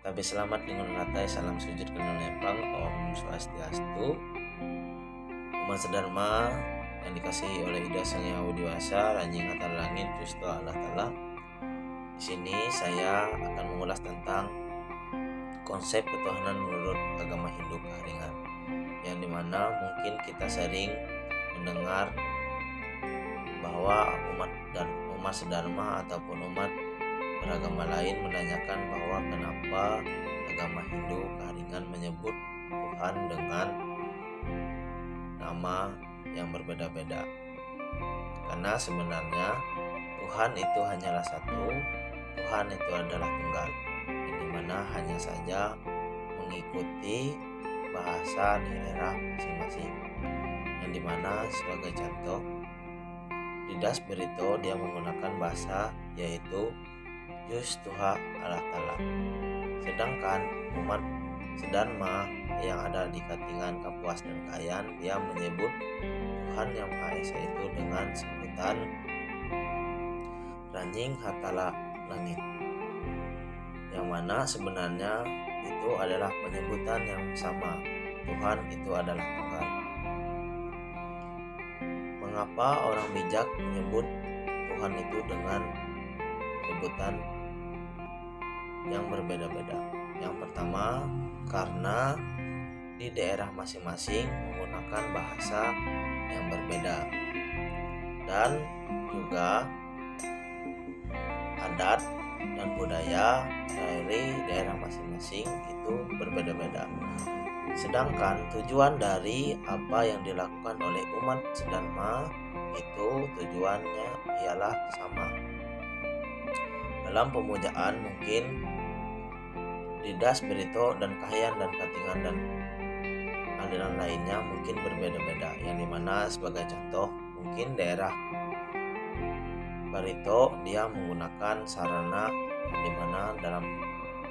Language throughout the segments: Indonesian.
Tabe selamat dengan ratai salam sujud kenal nepang Om Swastiastu. Umat sedharma yang dikasihi oleh Ida Sang Yang Widiwasa Ranjing Hatar Langit Kristo Allah Ta'ala. Di sini saya akan mengulas tentang konsep ketuhanan menurut agama Hindu Kaharingan, yang dimana mungkin kita sering mendengar bahwa umat sedharma ataupun umat beragama lain menanyakan bahwa kenapa agama Hindu Kaharingan menyebut Tuhan dengan nama yang berbeda-beda. Karena sebenarnya Tuhan itu hanyalah satu, Tuhan itu adalah tunggal, yang dimana hanya saja mengikuti bahasa daerah masing-masing. Yang dimana sebagai contoh di Das Berito dia menggunakan bahasa yaitu Yus Tuha Allah Ta'ala. Sedangkan umat sedharma yang ada di Katingan, Kapuas, dan Kahayan dia menyebut Tuhan Yang Maha Esa itu dengan sebutan Ranjing Hatala Langit, yang mana sebenarnya itu adalah penyebutan yang sama. Tuhan itu adalah tunggal. Mengapa orang bijak menyebut Tuhan itu dengan sebutan yang berbeda-beda? Yang pertama, karena di daerah masing-masing menggunakan bahasa yang berbeda, dan juga adat dan budaya dari daerah masing-masing itu berbeda-beda. Sedangkan tujuan dari apa yang dilakukan oleh umat sedharma itu tujuannya ialah sama. Dalam pemujaan mungkin di Das Berito dan Kahayan dan Katingan dan aliran lainnya mungkin berbeda-beda, yang dimana sebagai contoh mungkin daerah Barito dia menggunakan sarana yang dimana dalam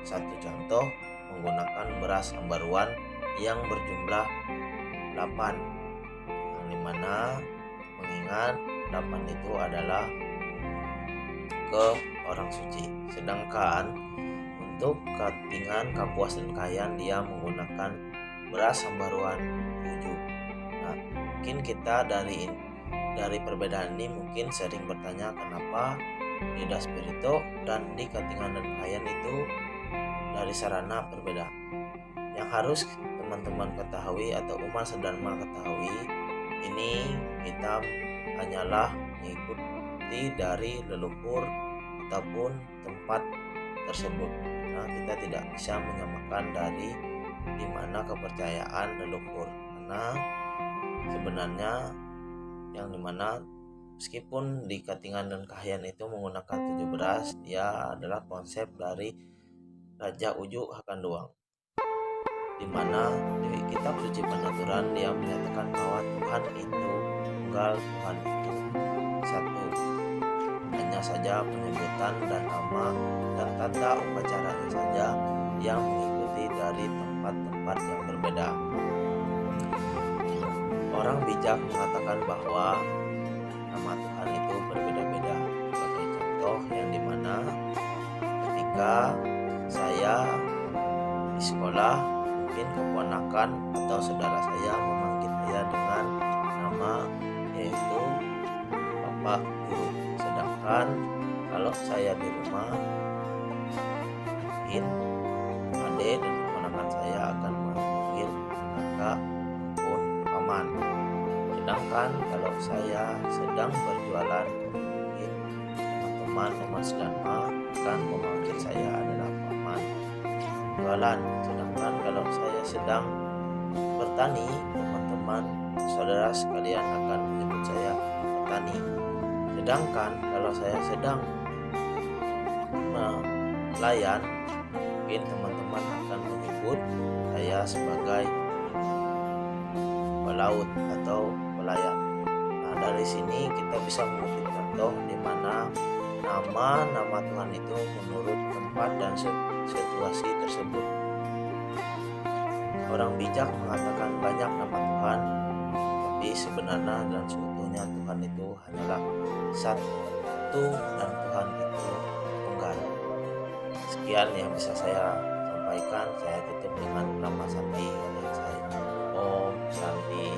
satu contoh menggunakan beras ambaruan yang berjumlah 8, yang dimana mengingat 8 itu adalah ke orang suci. Sedangkan untuk Katingan, Kapuas, dan Kahayan dia menggunakan beras ambaruan 7. Nah, mungkin kita dari perbedaan ini mungkin sering bertanya kenapa di Das Berito dan di Katingan dan Kahayan itu dari sarana berbeda. Yang harus teman-teman ketahui atau umat sedharma ketahui, ini kita hanyalah mengikuti dari leluhur ataupun tempat tersebut. Nah, kita tidak bisa menyamakan dari di mana kepercayaan leluhur, karena sebenarnya yang dimana meskipun di Katingan dan Kahayan itu menggunakan 7 beras, dia adalah konsep dari Raja Uju Hakanduang, di mana di kitab suci Penuturan dia menyatakan bahwa Tuhan itu tunggal, Tuhan itu satu. Hanya saja penyebutan dan nama dan tata upacaranya saja yang mengikuti dari tempat-tempat yang berbeda. Orang bijak mengatakan bahwa nama Tuhan itu berbeda-beda. Sebagai contoh yang dimana ketika saya di sekolah, mungkin keponakan atau saudara saya memanggil saya dengan nama yaitu Bapak Guru. Sedangkan kalau saya di rumah, mungkin adik dan keponakan saya akan memanggil kakak maupun paman. Sedangkan kalau saya sedang berjualan, mungkin teman-teman umat sedharma akan memanggil saya adalah paman jualan. Sedangkan kalau saya sedang bertani, teman-teman saudara sekalian akan menyebut saya petani. Sedangkan kalau saya sedang melayan, mungkin teman-teman akan menyebut saya sebagai pelaut atau pelayan. Nah, dari sini kita bisa mengutip contoh di mana nama Tuhan itu menurut tempat dan situasi tersebut. Orang bijak mengatakan banyak nama Tuhan, tapi sebenarnya dan seutuhnya Tuhan itu hanyalah satu dan Tuhan itu tunggal. Sekian yang bisa saya sampaikan, saya tutup dengan nama Santi dari saya. Om Santi.